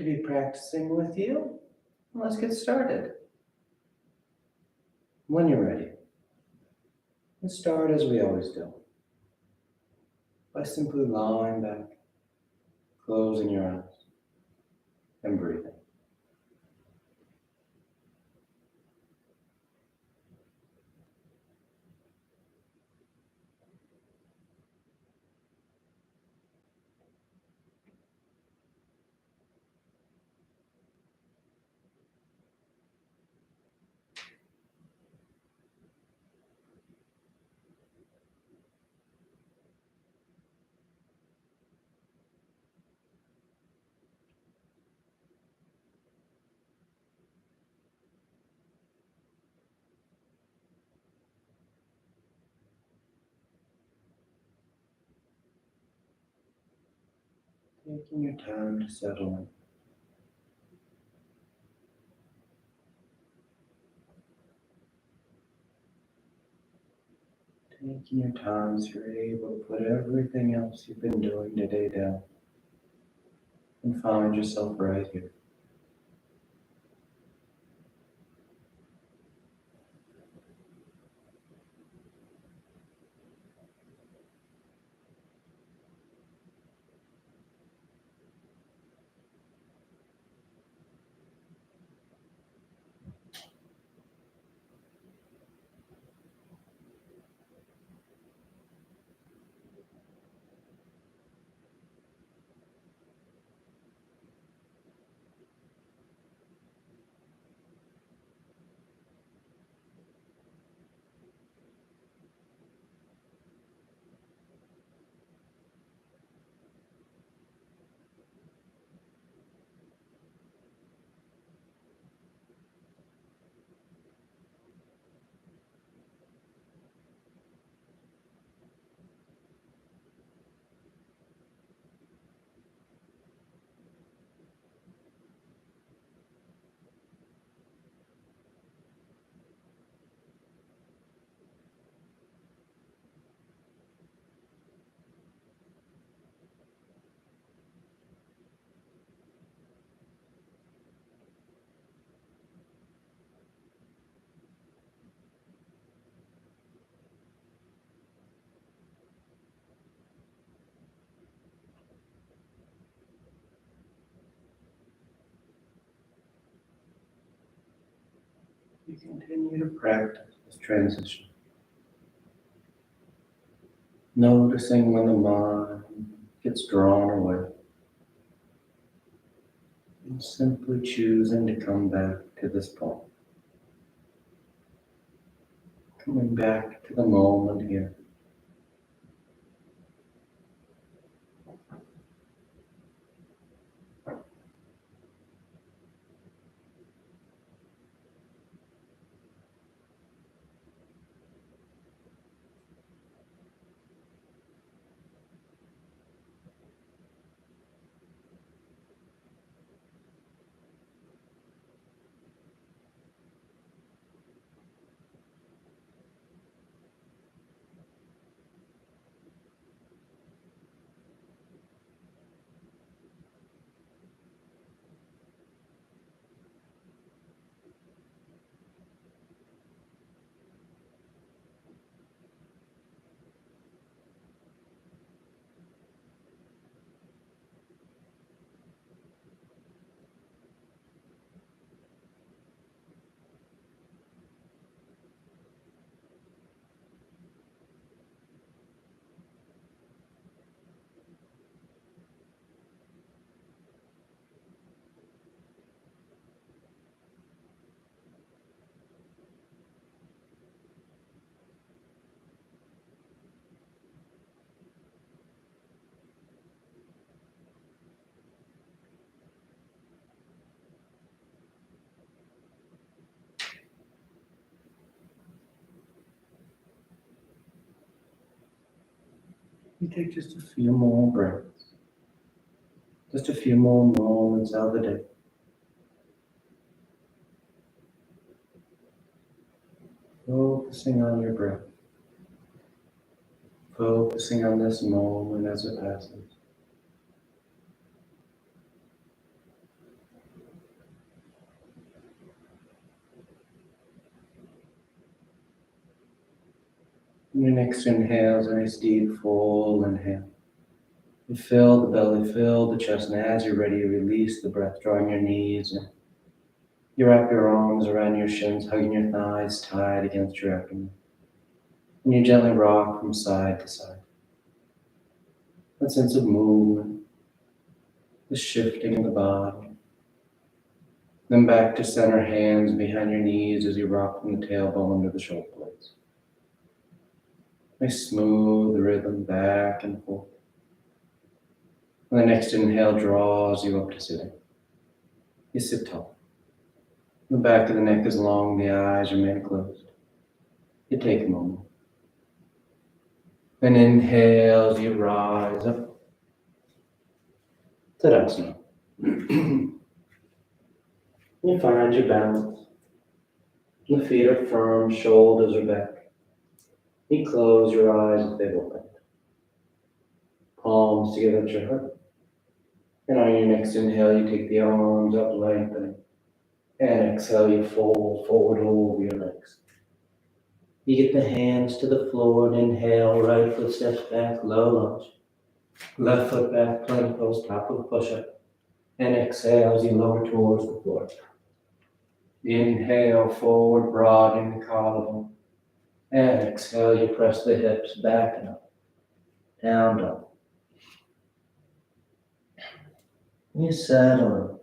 be practicing with you. Let's get started. When you're ready, let's start as we always do, by simply lying back, closing your eyes, and breathing. Taking your time to settle in. Taking your time so you're able to put everything else you've been doing today down and find yourself right here. You continue to practice this transition, noticing when the mind gets drawn away, and simply choosing to come back to this point. Coming back to the moment here. You take just a few more breaths, just a few more moments of the day. Focusing on your breath, focusing on this moment as it passes. Your next inhale is a nice deep full inhale. You fill the belly, fill the chest, and as you're ready, you release the breath, drawing your knees in. You wrap your arms around your shins, hugging your thighs tight against your abdomen. And you gently rock from side to side. That sense of movement, the shifting of the body. Then back to center, hands behind your knees as you rock from the tailbone to the shoulder blades. Nice smooth rhythm back and forth. And the next inhale draws you up to sitting. You sit tall. The back of the neck is long, the eyes remain closed. You take a moment. Then inhale as you rise up. Tadasana. You find your balance. The feet are firm, shoulders are back. You close your eyes if they've opened. Palms together at your heart. And on your next inhale, you take the arms up, lengthening. And exhale, you fold forward over your legs. You get the hands to the floor and inhale, right foot steps back, low lunge. Left foot back, plank pose, top of push-up. And exhale as you lower towards the floor. Inhale, forward, broadening the collarbone. And exhale, you press the hips back and up. Down, down. You settle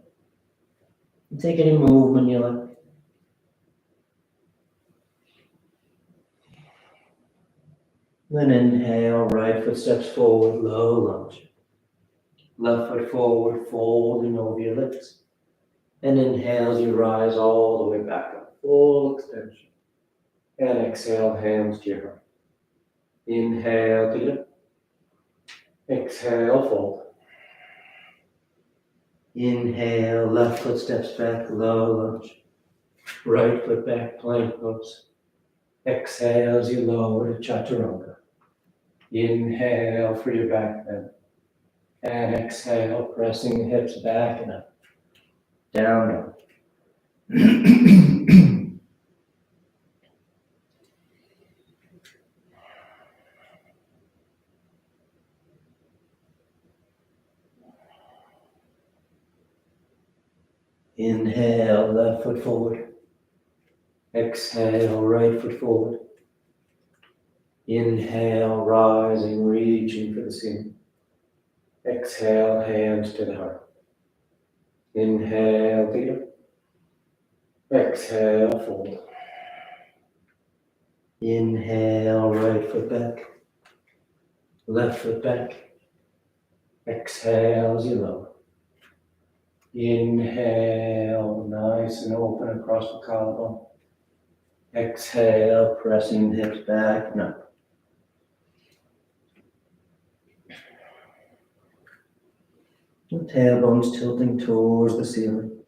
in. Take any movement you like. Then inhale, right foot steps forward, low lunge. Left foot forward, folding over your legs. And inhale as you rise all the way back up, full extension. And exhale, hands to your heart. Inhale, to it. Exhale, fold. Inhale, left foot steps back, low lunge. Right foot back, plank pose. Exhale as you lower to chaturanga. Inhale for your back bend. And exhale, pressing the hips back and up. Down, down. Inhale, left foot forward. Exhale, right foot forward. Inhale, rising, reaching for the ceiling. Exhale, hands to the heart. Inhale, feet up. Exhale, fold. Inhale, right foot back. Left foot back. Exhale as you lower. Inhale, nice and open across the collarbone. Exhale, pressing the hips back and up. The tailbone's tilting towards the ceiling.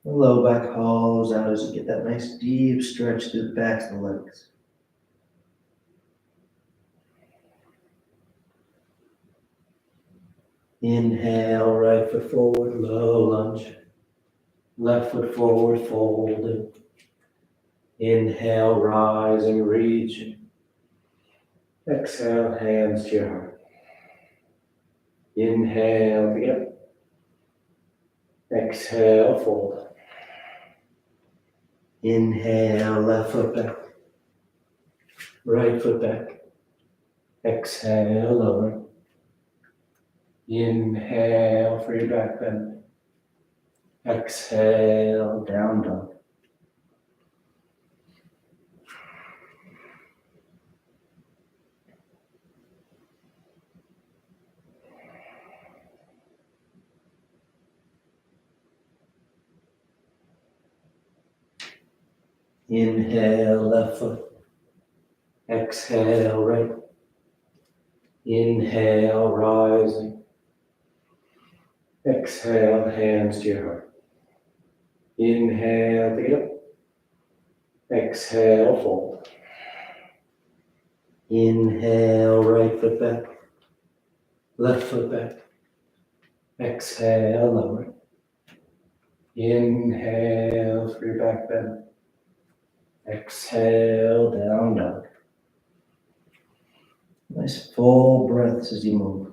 The low back hollows out as you get that nice deep stretch through the backs of the legs. Inhale, right foot forward, low lunge. Left foot forward, folding. Inhale, rising, reaching. Exhale, hands to your heart. Inhale, feet up. Exhale, fold. Inhale, left foot back. Right foot back. Exhale, lower. Inhale for your back bend. Exhale, down dog. Inhale, left foot. Exhale, right. Inhale, rising. Exhale, hands to your heart. Inhale, feet up. Exhale, fold. Inhale, right foot back. Left foot back. Exhale, lower. Inhale for your back bend. Exhale, down dog. Nice full breaths as you move.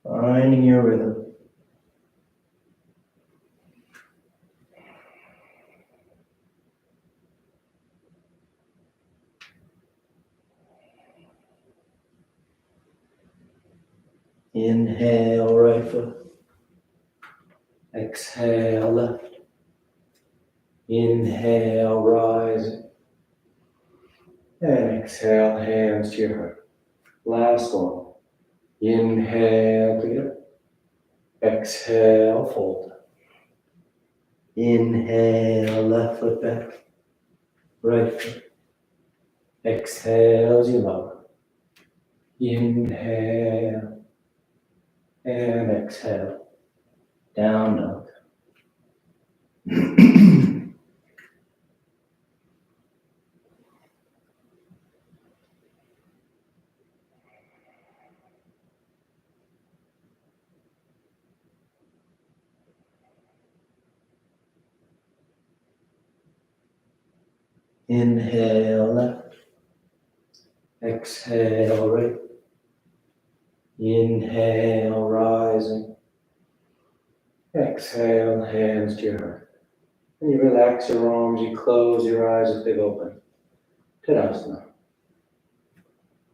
Finding your rhythm. Inhale, right foot. Exhale, left. Inhale, rising. And exhale, hands to your heart. Last one. Inhale, together. Exhale, fold. Inhale, left foot back. Right foot. Exhale as you lower. Inhale. And exhale. Down dog. Inhale, left. Exhale, right. Inhale, rising. Exhale, hands to your heart. And you relax your arms, you close your eyes if they've opened. Tadasana.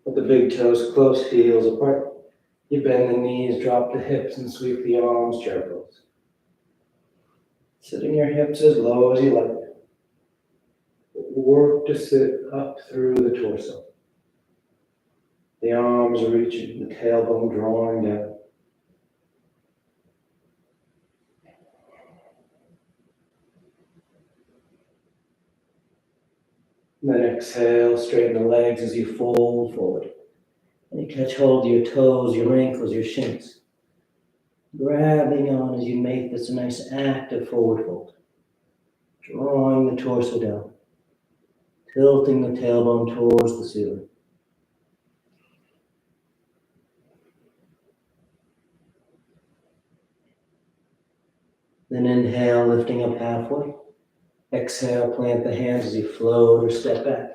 With the big toes close, heels apart. You bend the knees, drop the hips, and sweep the arms, chair pose. Sitting your hips as low as you like. Work to sit up through the torso. The arms are reaching, the tailbone drawing down. And then exhale, straighten the legs as you fold forward. And you catch hold of your toes, your ankles, your shins. Grabbing on as you make this a nice active forward fold. Drawing the torso down. Tilting the tailbone towards the ceiling. Then inhale, lifting up halfway. Exhale, plant the hands as you float or step back.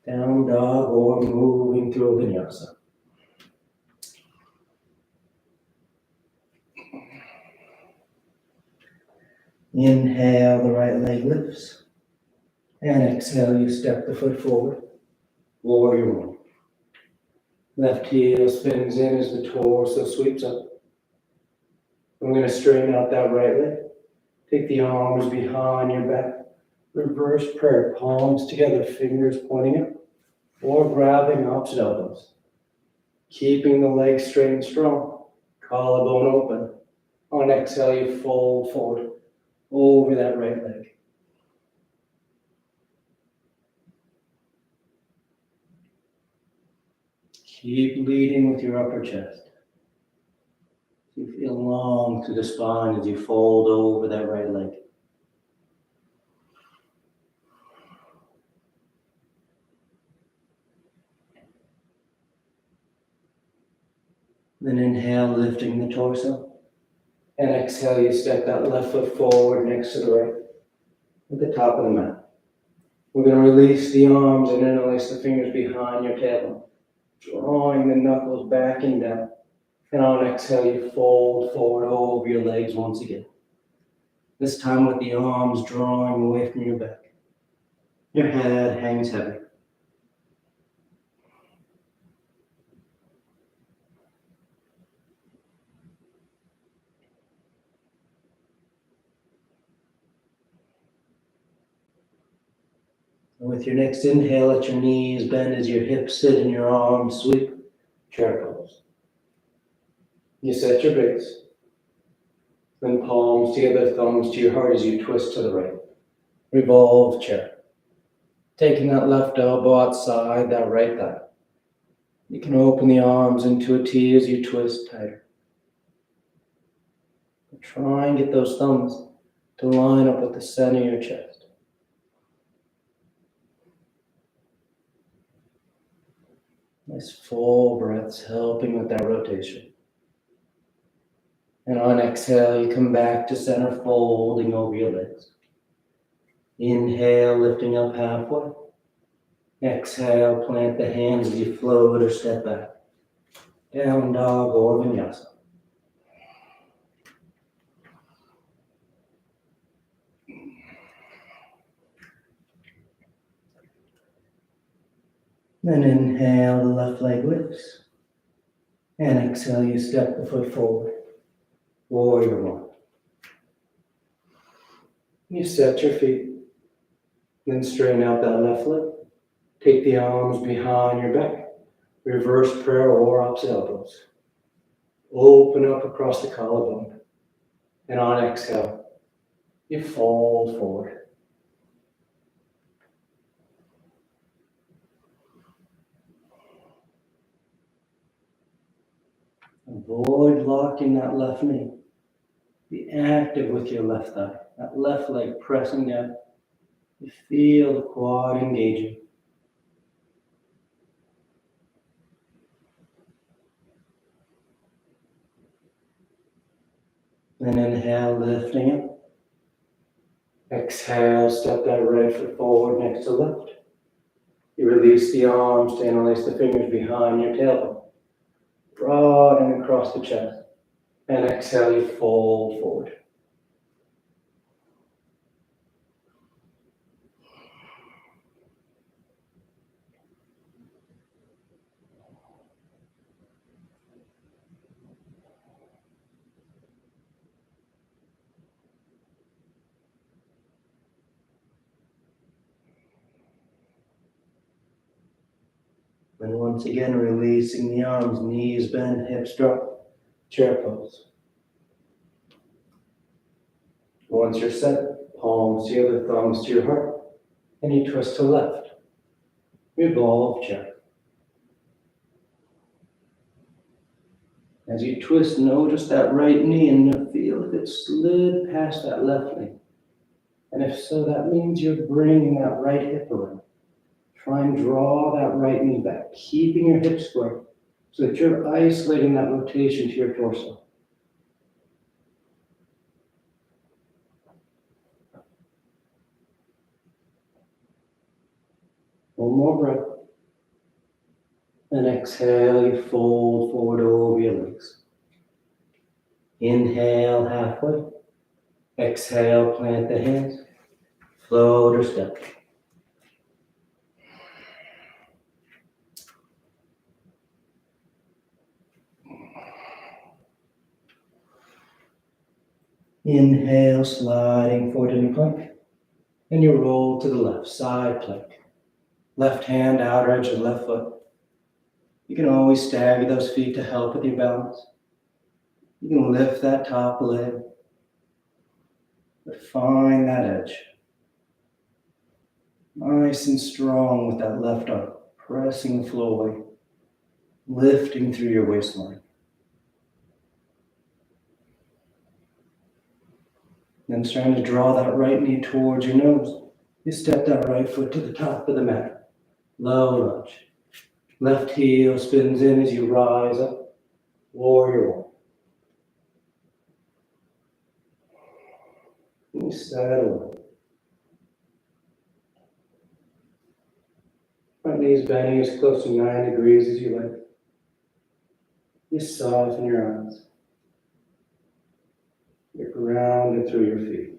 Down dog or moving through a vinyasa. Inhale, the right leg lifts. And exhale, you step the foot forward. Warrior one. Left heel spins in as the torso sweeps up. I'm going to straighten out that right leg. Take the arms behind your back. Reverse prayer, palms together, fingers pointing up, or grabbing opposite elbows. Keeping the legs straight and strong. Collarbone open. On exhale, you fold forward over that right leg. Keep leading with your upper chest. You feel long through the spine as you fold over that right leg. Then inhale, lifting the torso. And exhale, you step that left foot forward next to the right at the top of the mat. We're going to release the arms and interlace the fingers behind your tailbone, drawing the knuckles back and down. And on exhale, you fold forward over your legs once again. This time with the arms drawing away from your back. Your head hangs heavy. And with your next inhale, let your knees bend as your hips sit and your arms sweep. Chair pose. You set your base. Then palms together, thumbs to your heart as you twist to the right. Revolve chair. Taking that left elbow outside that right thigh. You can open the arms into a T as you twist tighter. Try and get those thumbs to line up with the center of your chest. Nice full breaths helping with that rotation. And on exhale, you come back to center, folding over your legs. Inhale, lifting up halfway. Exhale, plant the hands as you float or step back. Down dog or vinyasa. Then inhale, the left leg lifts. And exhale, you step the foot forward. Warrior one. You set your feet. Then straighten out that left leg. Take the arms behind your back. Reverse prayer or ups elbows. Open up across the collarbone. And on exhale, you fold forward. Avoid locking that left knee. Be active with your left thigh. That left leg pressing down. You feel the quad engaging. Then inhale, lifting up. Exhale, step that right foot forward next to left. You release the arms to interlace the fingers behind your tailbone. Broaden across the chest. And exhale, you fold forward. And once again, releasing the arms, knees bent, hips drop, chair pose. Once you're set, palms together, thumbs to your heart, and you twist to left. Revolve chair. As you twist, notice that right knee and feel if it slid past that left knee. And if so, that means you're bringing that right hip around. Try and draw that right knee back, keeping your hips square so that you're isolating that rotation to your torso. One more breath. And exhale, you fold forward over your legs. Inhale halfway. Exhale, plant the hands. Float or step. Inhale, sliding forward in plank. And you roll to the left, side plank. Left hand, outer edge of the left foot. You can always stagger those feet to help with your balance. You can lift that top leg, but find that edge. Nice and strong with that left arm, pressing the floor away, lifting through your waistline. Then starting to draw that right knee towards your nose. You step that right foot to the top of the mat. Low lunge. Left heel spins in as you rise up. Warrior one. And you settle. Front knees bending as close to 9 degrees as you like. You soften your eyes. You're grounded through your feet.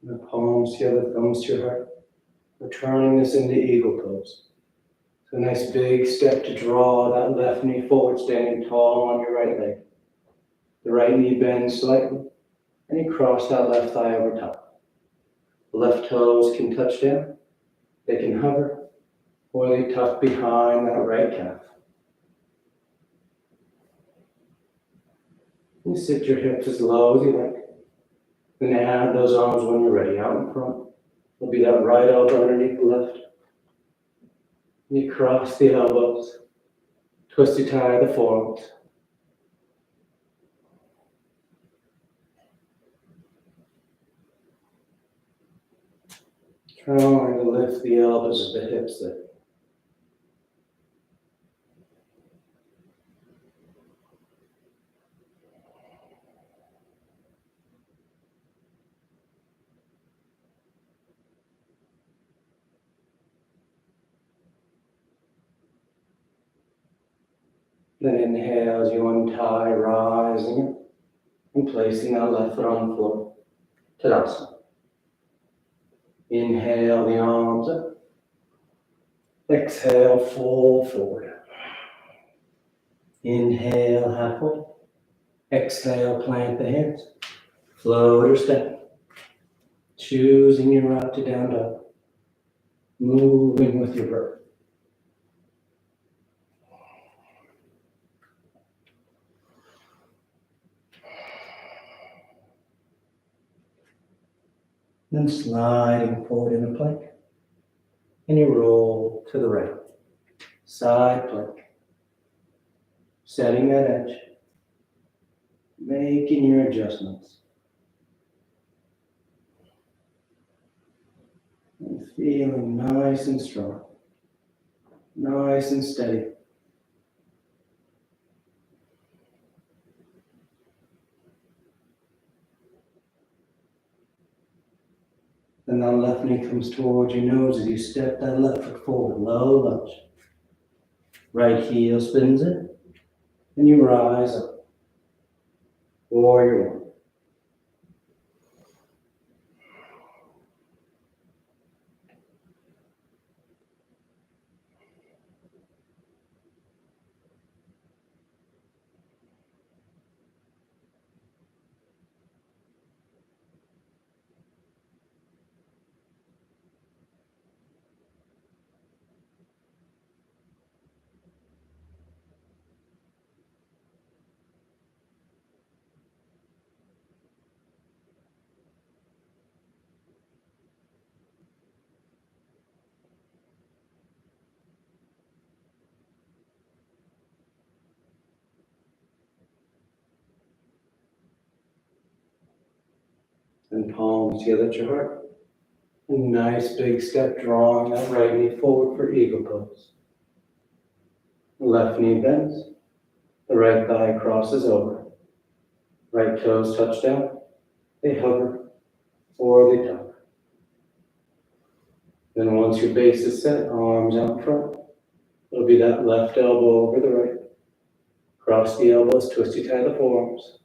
The palms together, thumbs to your heart. We're turning this into eagle pose. So a nice big step to draw that left knee forward, standing tall on your right leg. The right knee bends slightly, and you cross that left thigh over top. The left toes can touch down, they can hover, or they tuck behind that right calf. You sit your hips as low as you like. Then add those arms when you're ready, out in front. There'll be that right elbow underneath the left. You cross the elbows, twisty tie the forearms. Trying to lift the elbows of the hips there. Then inhale as you untie, rising and placing that left foot on the floor. Tadasana. Inhale the arms up. Exhale, fold forward. Inhale, halfway. Exhale, plant the hands. Float or step. Choosing your up to down dog. Moving with your breath. Then sliding forward in a plank. And you roll to the right. Side plank. Setting that edge. Making your adjustments. And feeling nice and strong. Nice and steady. Then that left knee comes towards your nose as you step that left foot forward. Low lunge. Right heel spins it. And you rise up. Warrior one. And palms together at your heart. A nice big step, drawing that right knee forward for eagle pose. Left knee bends. The right thigh crosses over. Right toes touch down. They hover or they tuck. Then once your base is set, arms out front. It'll be that left elbow over the right. Cross the elbows, twisty tie the forearms.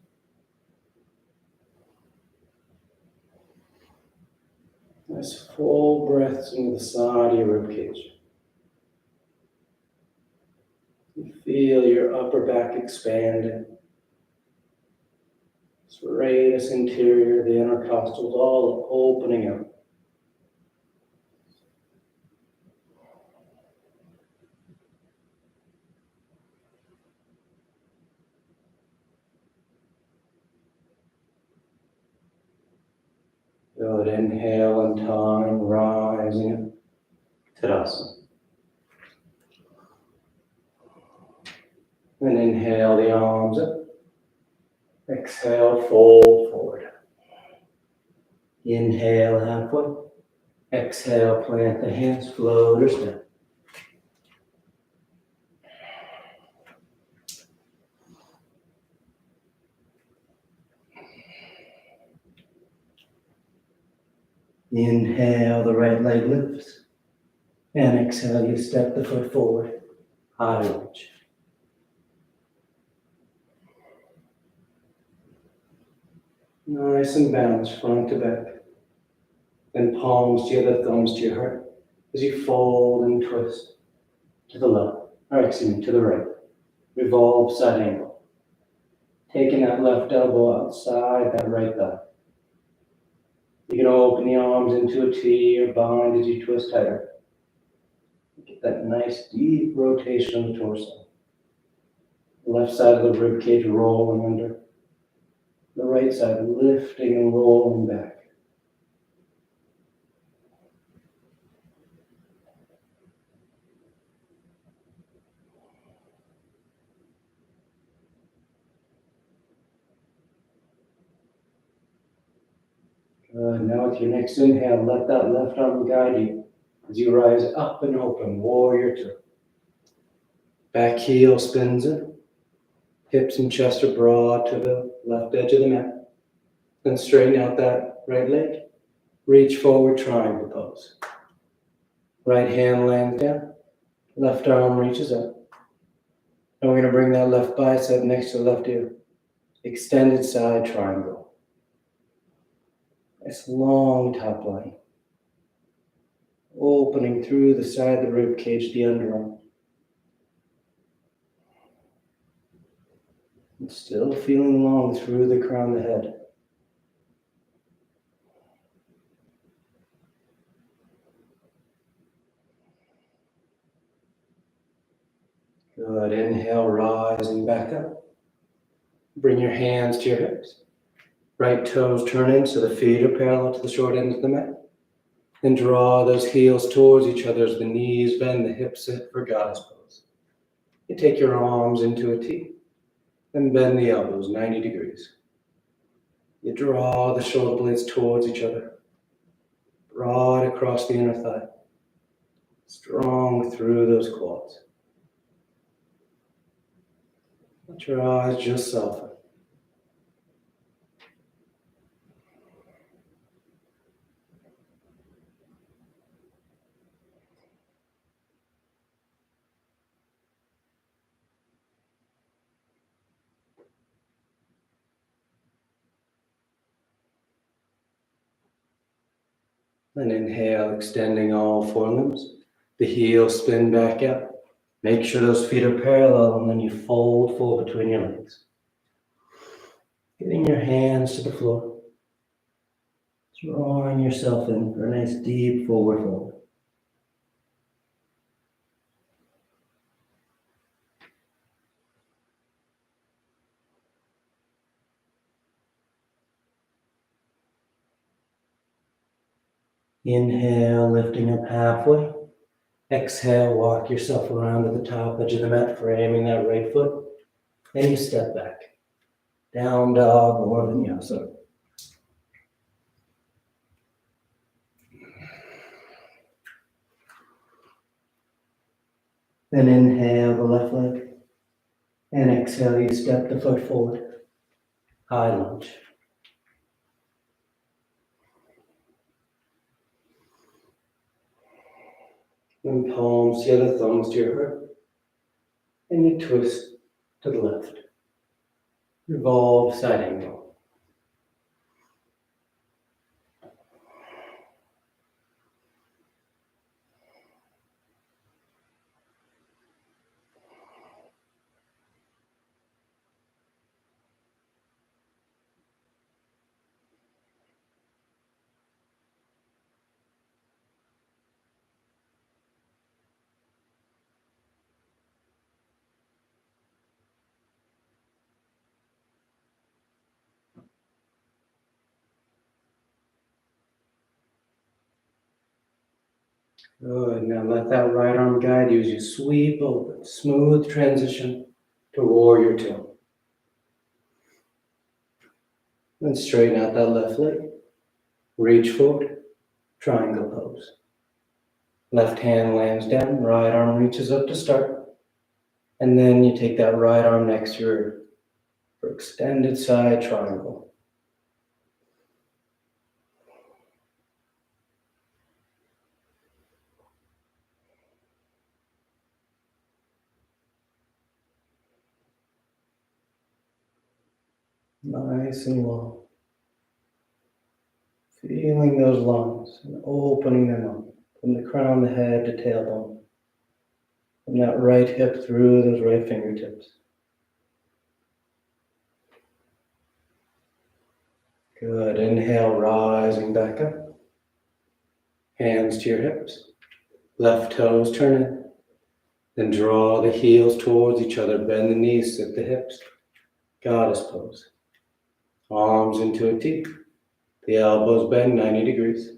Nice full breaths into the side of your ribcage. You feel your upper back expanding. Serratus interior, the intercostals all opening up. Good inhale and time, rising up. Tadasana. And inhale the arms up. Exhale, fold forward. Inhale halfway. Exhale, plant the hands, float or step. Inhale, the right leg lifts. And exhale, you step the foot forward. High lunge. Nice and balanced, front to back. Then palms together, thumbs to your heart. As you fold and twist to the left, to the right. Revolve side angle. Taking that left elbow outside that right thigh. You can open the arms into a T or bind as you twist tighter. Get that nice deep rotation of the torso. The left side of the rib cage rolling under. The right side lifting and rolling back. Good. Now with your next inhale, let that left arm guide you as you rise up and open, warrior two. Back heel spins in. Hips and chest are broad to the left edge of the mat. Then straighten out that right leg. Reach forward, triangle pose. Right hand lands down. Left arm reaches up. And we're going to bring that left bicep next to the left ear. Extended side triangle. Nice long top line. Opening through the side of the rib cage, the underarm. And still feeling long through the crown of the head. Good. Inhale, rising back up. Bring your hands to your hips. Right toes turn in so the feet are parallel to the short end of the mat. Then draw those heels towards each other as the knees bend, the hips sit for goddess pose. You take your arms into a T. Then bend the elbows 90 degrees. You draw the shoulder blades towards each other. Broad across the inner thigh. Strong through those quads. Let your eyes just soften. Then inhale, extending all four limbs. The heels spin back out. Make sure those feet are parallel, and then you fold forward between your legs. Getting your hands to the floor. Drawing yourself in for a nice deep forward fold. Inhale, lifting up halfway. Exhale, walk yourself around to the top edge of the mat, framing that right foot. And you step back. Down dog or vinyasa. Then inhale the left leg. And exhale, you step the foot forward. High lunge. Then palms together, thumbs to your heart. And you twist to the left. Revolve side angle. Good. Now let that right arm guide you as you sweep open. Smooth transition to warrior two. Then straighten out that left leg. Reach forward. Triangle pose. Left hand lands down. Right arm reaches up to start. And then you take that right arm next to your ear for extended side triangle. Nice and long. Feeling those lungs and opening them up from the crown of the head to tailbone. From that right hip through those right fingertips. Good. Inhale, rising back up. Hands to your hips. Left toes turn in. Then draw the heels towards each other. Bend the knees, sit the hips. Goddess pose. Arms into a T. The elbows bend 90 degrees.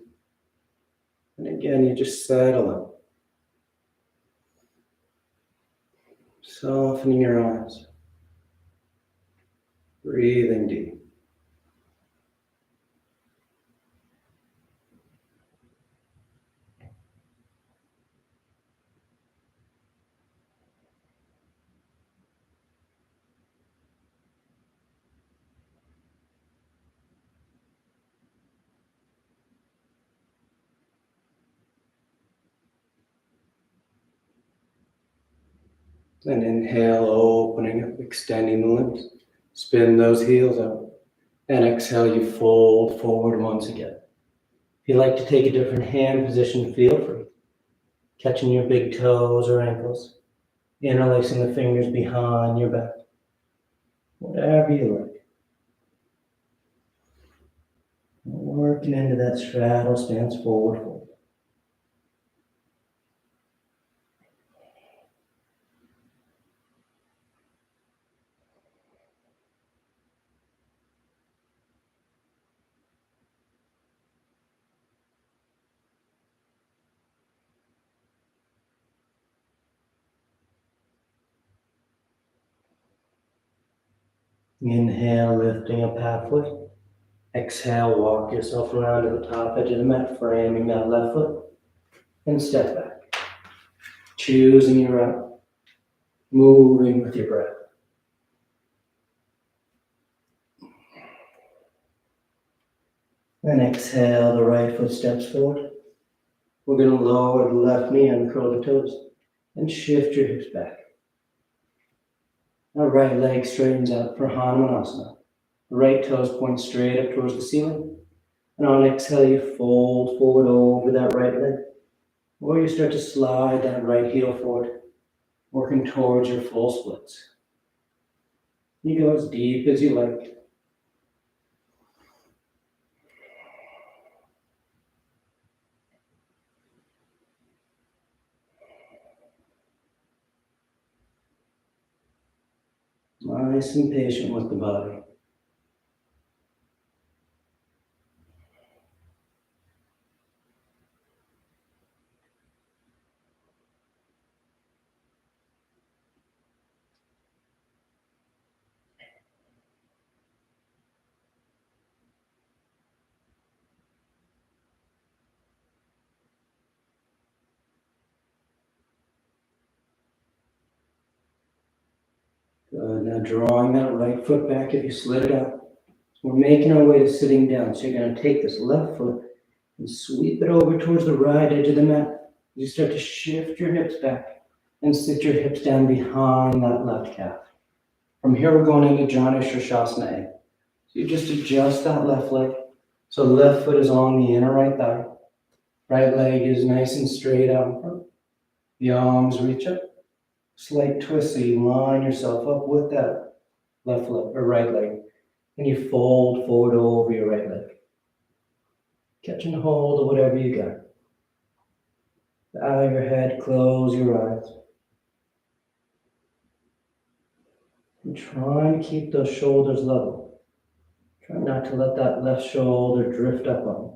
And again, you just settle in. Softening your eyes. Breathing deep. And inhale, opening up, extending the limbs. Spin those heels out. And exhale, you fold forward once again. If you like to take a different hand position, feel free. Catching your big toes or ankles. Interlacing the fingers behind your back. Whatever you like. Working into that straddle stance, forward fold. Inhale, lifting up halfway. Exhale, walk yourself around to the top edge of the mat, framing that left foot, and step back. Choosing your route, moving with your breath. And exhale, the right foot steps forward. We're going to lower the left knee and curl the toes, and shift your hips back. Our right leg straightens out for Hanumanasana. The right toes point straight up towards the ceiling. And on exhale, you fold forward over that right leg. Or you start to slide that right heel forward, working towards your full splits. You go as deep as you like. Nice and patient with the body. Good. Now drawing that right foot back if you slid it out. We're making our way to sitting down. So you're going to take this left foot and sweep it over towards the right edge of the mat. You start to shift your hips back and sit your hips down behind that left calf. From here, we're going into Janu Sirsasana A. So you just adjust that left leg. So left foot is on the inner right thigh. Right leg is nice and straight out in front. The arms reach up. Slight twist so you line yourself up with that left leg or right leg. And you fold forward over your right leg. Catching hold of whatever you got. Bow your head, close your eyes. And trying to keep those shoulders level. Try not to let that left shoulder drift up on you.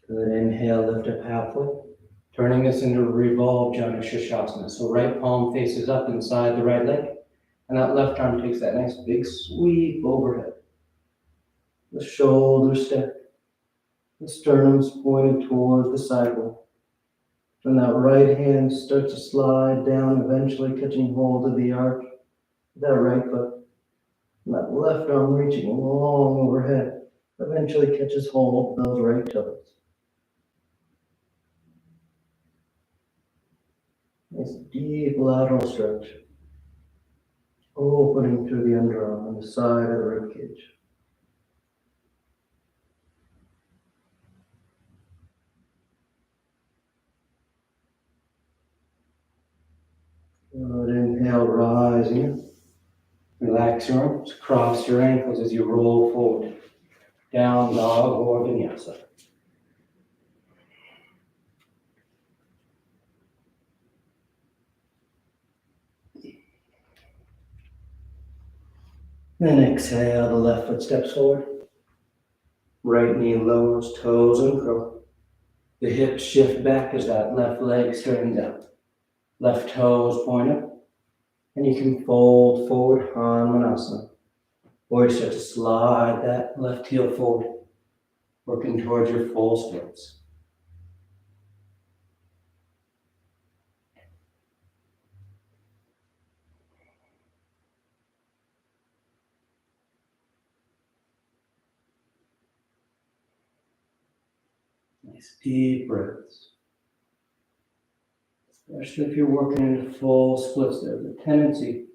Good, inhale, lift up halfway. Turning this into revolved Janu Sirsasana. So right palm faces up inside the right leg. And that left arm takes that nice big sweep overhead. The shoulders step. The sternum's pointed towards the sidewall. And that right hand starts to slide down, eventually catching hold of the arch of that right foot. And that left arm reaching long overhead, eventually catches hold of those right toes. Nice deep lateral stretch, opening through the underarm on the side of the rib cage. Good, inhale, rising. Relax your arms, cross your ankles as you roll forward. Down dog or vinyasa. Then exhale, the left foot steps forward. Right knee lowers, toes uncurl. The hips shift back as that left leg straightens out. Left toes point up. And you can fold forward, Hanumanasana, or you start to slide that left heel forward, working towards your full splits. Nice deep breaths. Especially if you're working into full splits, there's a tendency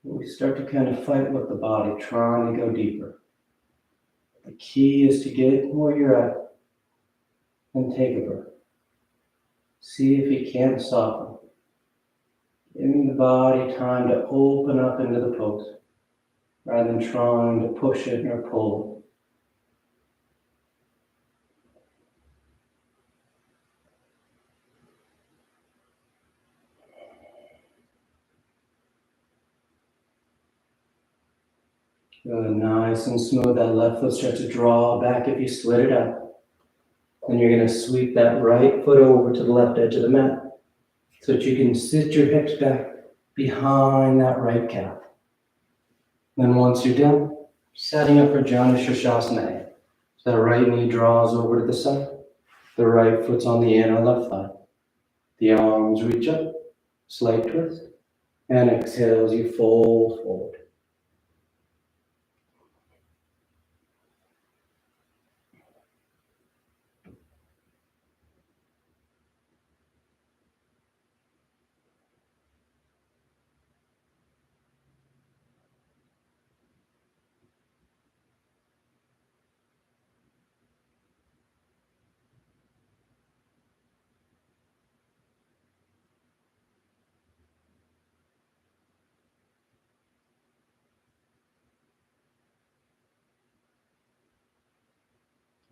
when we start to kind of fight with the body, trying to go deeper. The key is to get where you're at and take a breath. See if you can't soften. Giving the body time to open up into the pose, rather than trying to push it or pull it. Good, nice and smooth. That left foot starts to draw back if you split it up. Then you're going to sweep that right foot over to the left edge of the mat so that you can sit your hips back behind that right calf. Then once you're done, setting up for Janu Sirsasana. So that right knee draws over to the side. The right foot's on the inner left thigh. The arms reach up, slight twist, and exhale as you fold forward.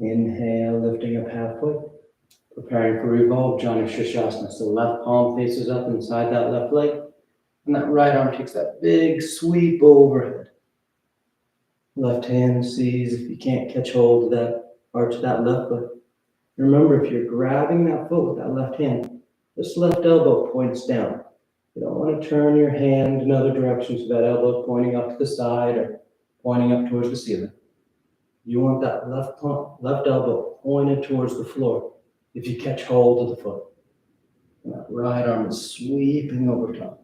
Inhale, lifting up halfway, preparing for revolve, Janu Sirsasana. So left palm faces up inside that left leg, and that right arm takes that big sweep overhead. Left hand sees if you can't catch hold of that arch of that left foot. Remember, if you're grabbing that foot with that left hand, this left elbow points down. You don't want to turn your hand in other directions so that elbow is pointing up to the side or pointing up towards the ceiling. You want that left elbow pointed towards the floor if you catch hold of the foot. And that right arm is sweeping over top.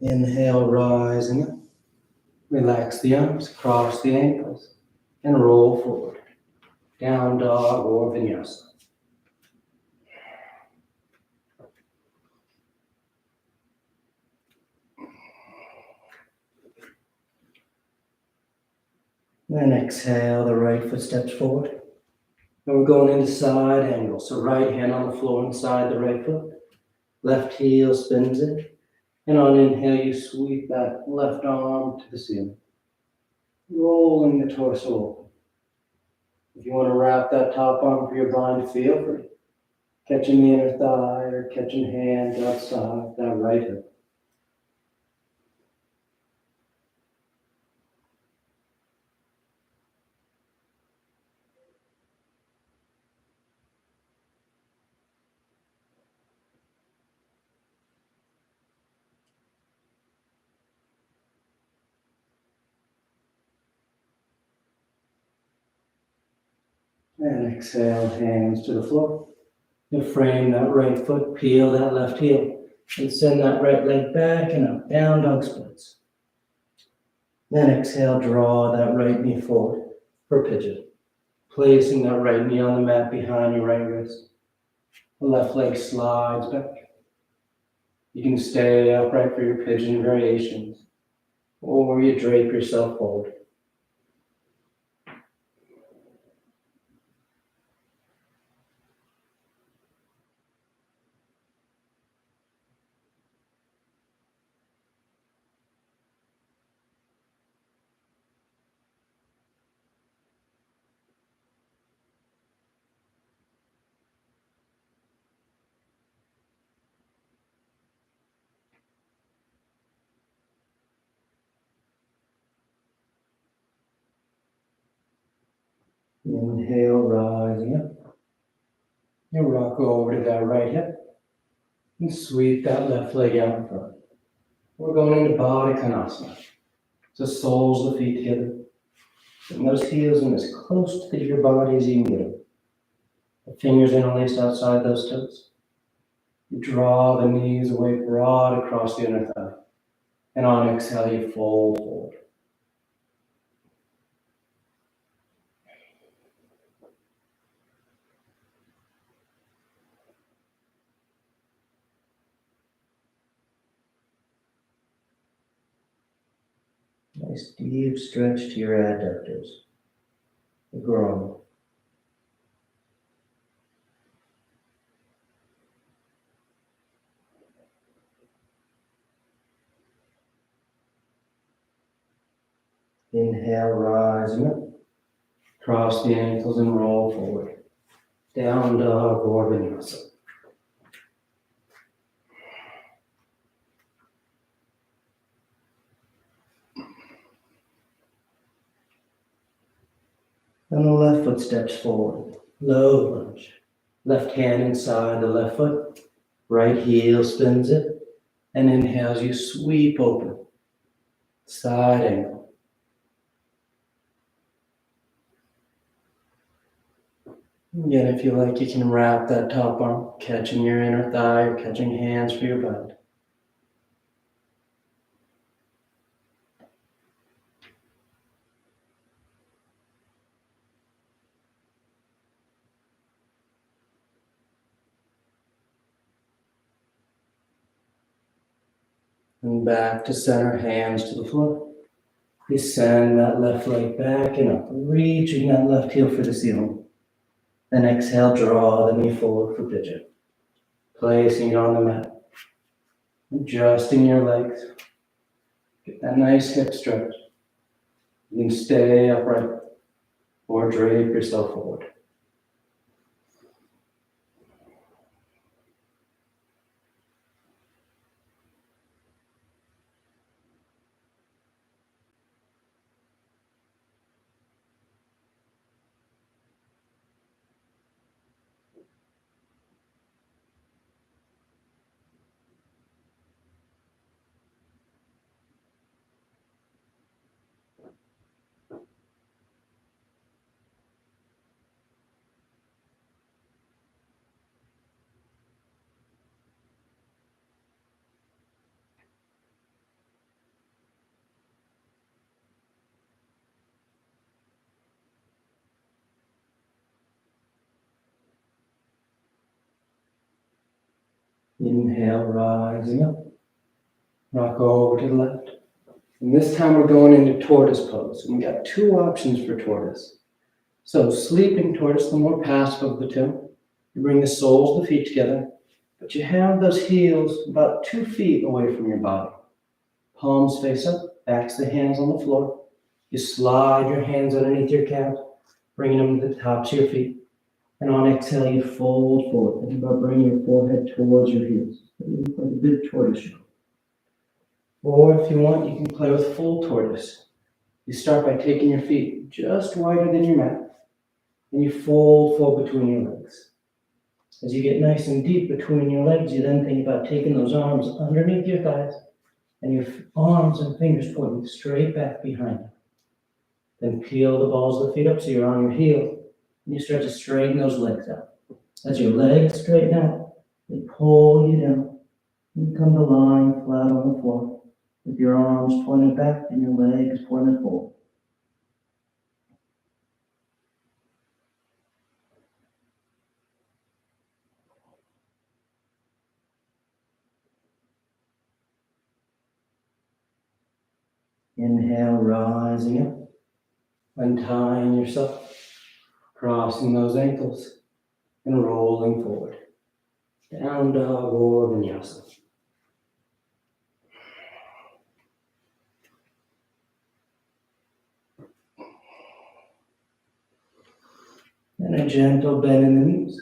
Inhale, rising up. Relax the arms, cross the ankles, and roll forward. Down dog or vinyasa. Then exhale, the right foot steps forward. And we're going into side angle. So right hand on the floor inside the right foot. Left heel spins in. And on inhale, you sweep that left arm to the ceiling. Rolling the torso open. If you want to wrap that top arm for your blind, feel free. Catching the inner thigh or catching hands outside that right hip. And exhale, hands to the floor. And frame that right foot, peel that left heel, and send that right leg back and up, down dog splits. Then exhale, draw that right knee forward for pigeon. Placing that right knee on the mat behind your right wrist. The left leg slides back. You can stay upright for your pigeon variations, or you drape yourself forward. Inhale, rising up. You rock over to that right hip and sweep that left leg out in front. We're going into Baddha Konasana. So soles of the feet together. Bring those heels in as close to your body as you can get them. The fingers interlaced outside those toes. You draw the knees away broad across the inner thigh. And on exhale, you fold forward. Nice deep stretch to your adductors, the groin. Inhale, rising up. Cross the ankles and roll forward. Down dog or vinyasa. And the left foot steps forward. Low lunge. Left hand inside the left foot. Right heel spins it. And inhales, you sweep open. Side angle. Again, if you like, you can wrap that top arm, catching your inner thigh or catching hands for your butt. And back to center, hands to the floor. Please send that left leg back and up, reaching that left heel for the ceiling. Then exhale, draw the knee forward for pigeon. Placing it on the mat. Adjusting your legs. Get that nice hip stretch. You can stay upright or drape yourself forward. Inhale, rising up. Rock over to the left. And this time we're going into tortoise pose. And we got two options for tortoise. So sleeping tortoise, the more passive of the two. You bring the soles of the feet together, but you have those heels about 2 feet away from your body. Palms face up, backs the hands on the floor. You slide your hands underneath your calf, bringing them to the tops of your feet. And on exhale, you fold forward. Think about bringing your forehead towards your heels. Like a big tortoise shell. Or if you want, you can play with full tortoise. You start by taking your feet just wider than your mat, and you fold forward between your legs. As you get nice and deep between your legs, you then think about taking those arms underneath your thighs, and your arms and fingers pointing straight back behind you. Then peel the balls of the feet up so you're on your heel, and you start to straighten those legs out. As your legs straighten out, they pull you down. You come to lying flat on the floor, with your arms pointed back and your legs pointed forward. Inhale, rising up, untying yourself, crossing those ankles, and rolling forward. Down dog or vinyasa. And a gentle bend in the knees.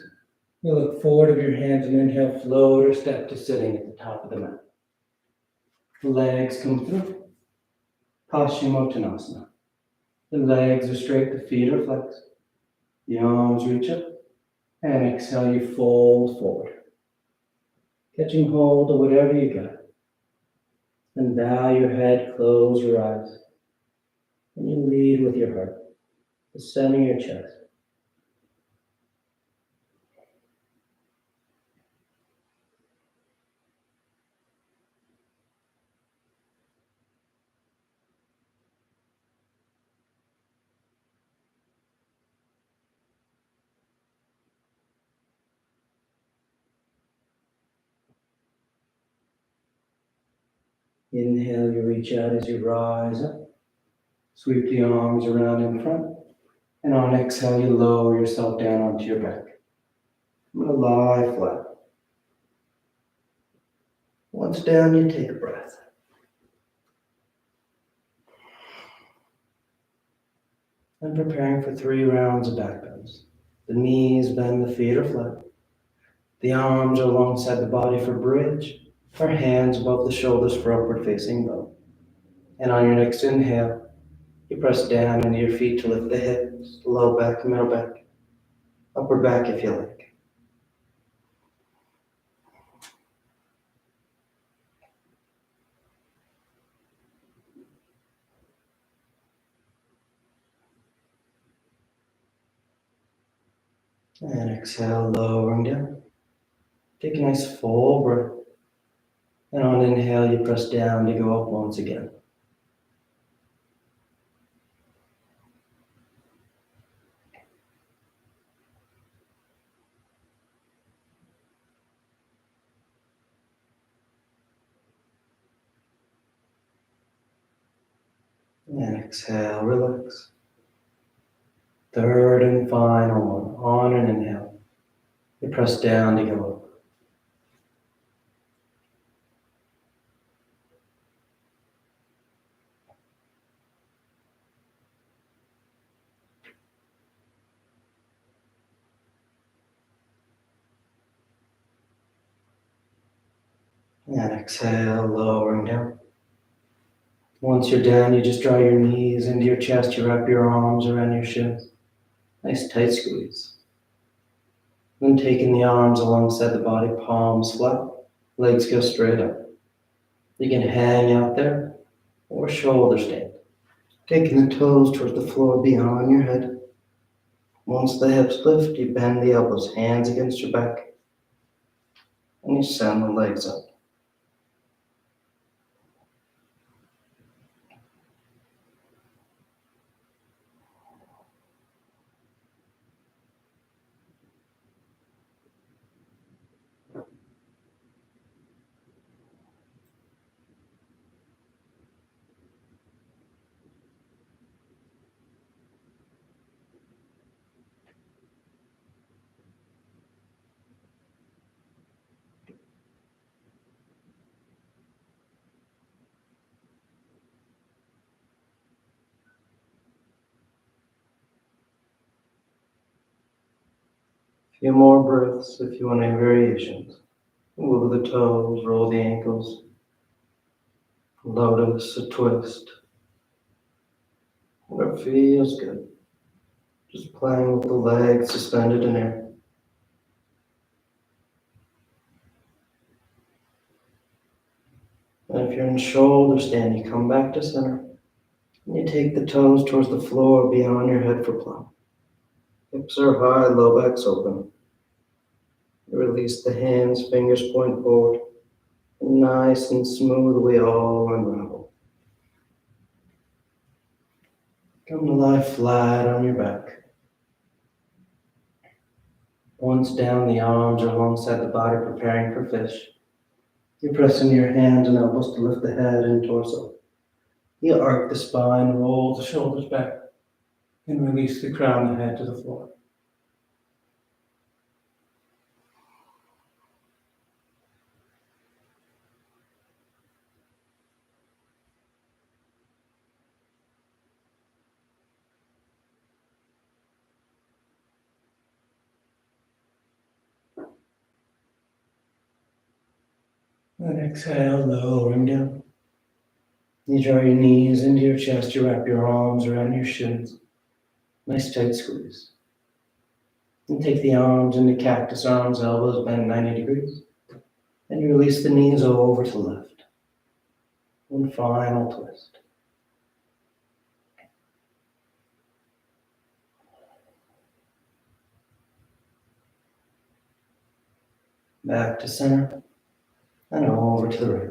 You look forward of your hands and inhale, float or step to sitting at the top of the mat. Legs come through. Paschimottanasana. The legs are straight, the feet are flexed. The arms reach up. And exhale, you fold forward. Catching hold of whatever you got. And bow your head, close your eyes. And you lead with your heart. The center of your chest. Inhale, you reach out as you rise up. Sweep the arms around in front. And on exhale, you lower yourself down onto your back. I'm going to lie flat. Once down, you take a breath. And preparing for 3 rounds of back bends. The knees bend, the feet are flat. The arms are alongside the body for bridge. Our hands above the shoulders for upward facing bow. And on your next inhale, you press down into your feet to lift the hips, low back, middle back, upper back if you like. And exhale, lowering down. Take a nice full breath. And on inhale, you press down to go up once again. And exhale, relax. Third and final one. On an inhale, you press down to go up. And exhale, lowering down. Once you're down, you just draw your knees into your chest. You wrap your arms around your shins. Nice tight squeeze. Then taking the arms alongside the body, palms flat, legs go straight up. You can hang out there or shoulder stand. Taking the toes towards the floor beyond your head. Once the hips lift, you bend the elbows, hands against your back, and you send the legs up. A few more breaths if you want any variations. Move the toes, roll the ankles. Lotus, a twist. Whatever feels good. Just playing with the legs suspended in air. And if you're in shoulder stand, you come back to center. And you take the toes towards the floor beyond your head for plow. Hips are high, low back's open. You release the hands, fingers point forward. And nice and smooth, we all unravel. Come to lie flat on your back. Once down, the arms are alongside the body, preparing for fish. You're pressing your hands and elbows to lift the head and torso. You arc the spine, roll the shoulders back, and release the crown of the head to the floor. And exhale, lowering down. You draw your knees into your chest, you wrap your arms around your shins. Nice tight squeeze. And take the arms into cactus arms, elbows bend 90 degrees. And you release the knees over to left. One final twist. Back to center. And over to the right.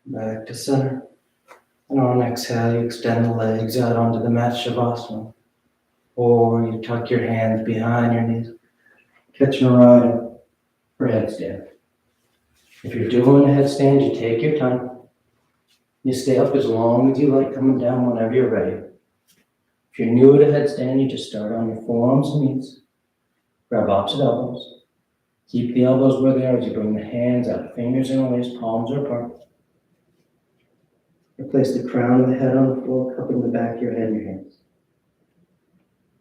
Back to center. And on exhale, you extend the legs out onto the mat Shavasana. Or you tuck your hands behind your knees, catching right up for headstand. If you're doing a headstand, you take your time. You stay up as long as you like, coming down whenever you're ready. If you're new to headstand, you just start on your forearms and knees. Grab opposite elbows. Keep the elbows where they are as you bring the hands out, fingers in the waist, palms are apart. Replace the crown of the head on the floor, cupping the back of your head in your hands.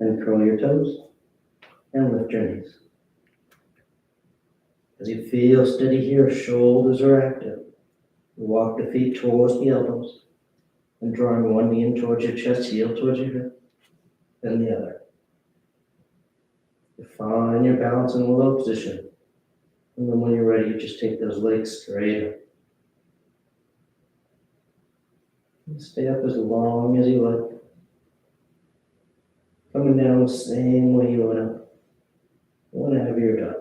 Then curl your toes and lift your knees. As you feel steady here, shoulders are active. You walk the feet towards the elbows and drawing one knee in towards your chest, heel towards your hip, then the other. Find your balance in a low position. And then when you're ready, you just take those legs straight up. And stay up as long as you like. Coming down the same way you went up. Whenever you're done.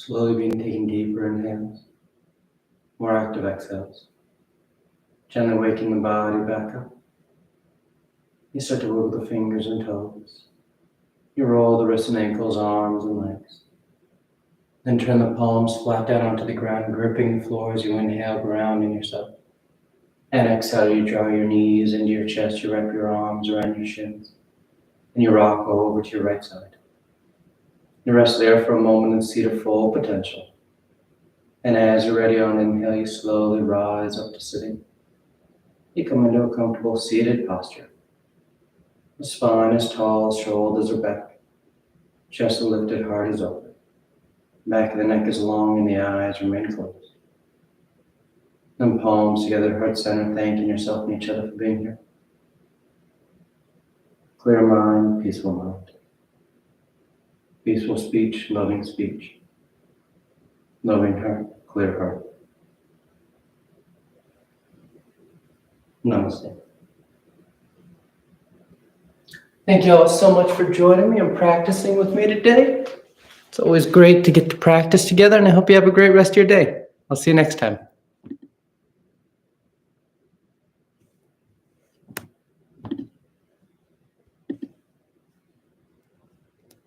Slowly being taken deeper inhales, more active exhales. Gently waking the body back up. You start to wiggle the fingers and toes. You roll the wrists and ankles, arms and legs. Then turn the palms flat down onto the ground, gripping the floor as you inhale, grounding yourself. And exhale, you draw your knees into your chest, you wrap your arms around your shins, and you rock over to your right side. You rest there for a moment and see the full potential. And as you're ready on inhale, you slowly rise up to sitting. You come into a comfortable seated posture. The spine is tall, shoulders are back, chest is lifted, heart is open. Back of the neck is long and the eyes remain closed. Then palms together, heart center, thanking yourself and each other for being here. Clear mind, peaceful mind. Peaceful speech, loving speech. Loving heart, clear heart. Namaste. Thank you all so much for joining me and practicing with me today. It's always great to get to practice together, and I hope you have a great rest of your day. I'll see you next time.